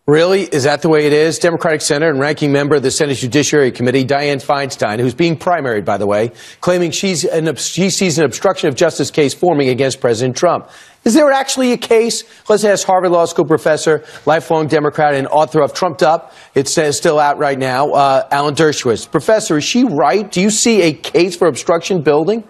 Really? Is that the way it is? Democratic Senator and ranking member of the Senate Judiciary Committee, Dianne Feinstein, who's being primaried, by the way, claiming she sees an obstruction of justice case forming against President Trump. Is there actually a case? Let's ask Harvard Law School professor, lifelong Democrat, and author of Trumped Up. It says still out right now, Alan Dershowitz. Professor, is she right? Do you see a case for obstruction building?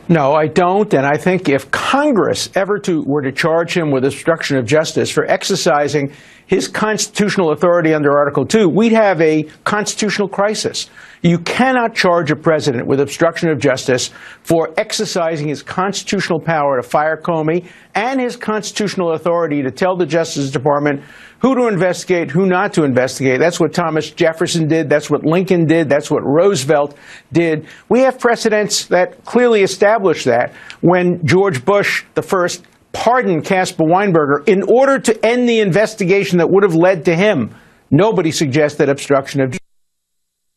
No, I don't, and I think if Congress ever were to charge him with obstruction of justice for exercising his constitutional authority under Article 2, we'd have a constitutional crisis. You cannot charge a president with obstruction of justice for exercising his constitutional power to fire Comey and his constitutional authority to tell the Justice Department who to investigate, who not to investigate. That's what Thomas Jefferson did. That's what Lincoln did. That's what Roosevelt did. We have precedents that clearly establish that. When George Bush, the first, pardoned Caspar Weinberger in order to end the investigation that would have led to him, nobody suggested obstruction of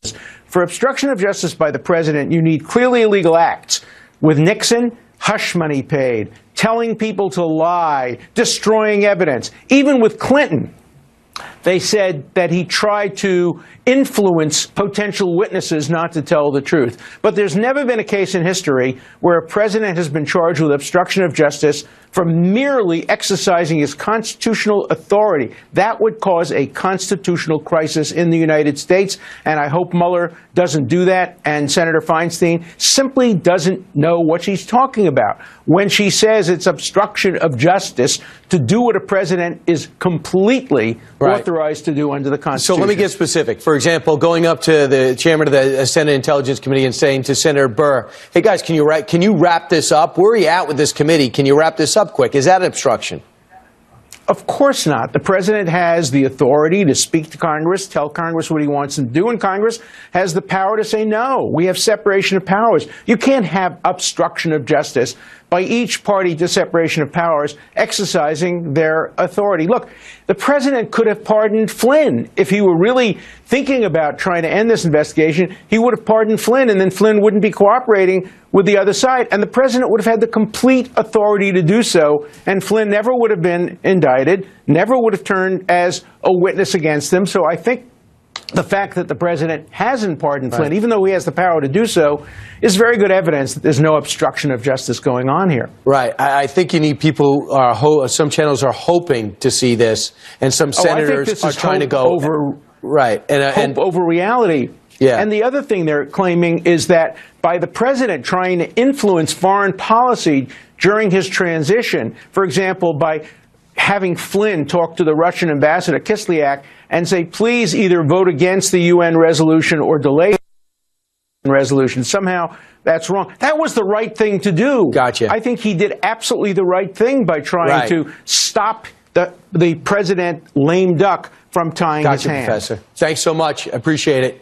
justice. For obstruction of justice by the president, you need clearly illegal acts. With Nixon, hush money paid, telling people to lie, destroying evidence. Even with Clinton, they said that he tried to influence potential witnesses not to tell the truth. But there's never been a case in history where a president has been charged with obstruction of justice for merely exercising his constitutional authority. That would cause a constitutional crisis in the United States, and I hope Mueller doesn't do that. And Senator Feinstein simply doesn't know what she's talking about when she says it's obstruction of justice to do what a president is completely authorized to do under the Constitution. So let me get specific. For example, going up to the chairman of the Senate Intelligence Committee and saying to Senator Burr, hey guys, can you wrap this up? Where are you at with this committee? Can you wrap this up quick? Is that obstruction? Of course not. The president has the authority to speak to Congress, tell Congress what he wants them to do, and Congress has the power to say no. We have separation of powers. You can't have obstruction of justice by each party to separation of powers exercising their authority. Look, the president could have pardoned Flynn. If he were really thinking about trying to end this investigation, he would have pardoned Flynn, and then Flynn wouldn't be cooperating with the other side. And the president would have had the complete authority to do so, and Flynn never would have been indicted, never would have turned as a witness against him. So I think the fact that the president hasn't pardoned Flynn, even though he has the power to do so, is very good evidence that there's no obstruction of justice going on here. Right. I think you need people, some channels are hoping to see this, and some senators are trying to go over. Right. Hope over reality. Yeah. And the other thing they're claiming is that by the president trying to influence foreign policy during his transition, for example, by having Flynn talk to the Russian ambassador, Kislyak, and say, please either vote against the UN resolution or delay the resolution. Somehow that's wrong. That was the right thing to do. Gotcha. I think he did absolutely the right thing by trying to stop the president lame duck from tying his hands. Professor. Thanks so much. Appreciate it.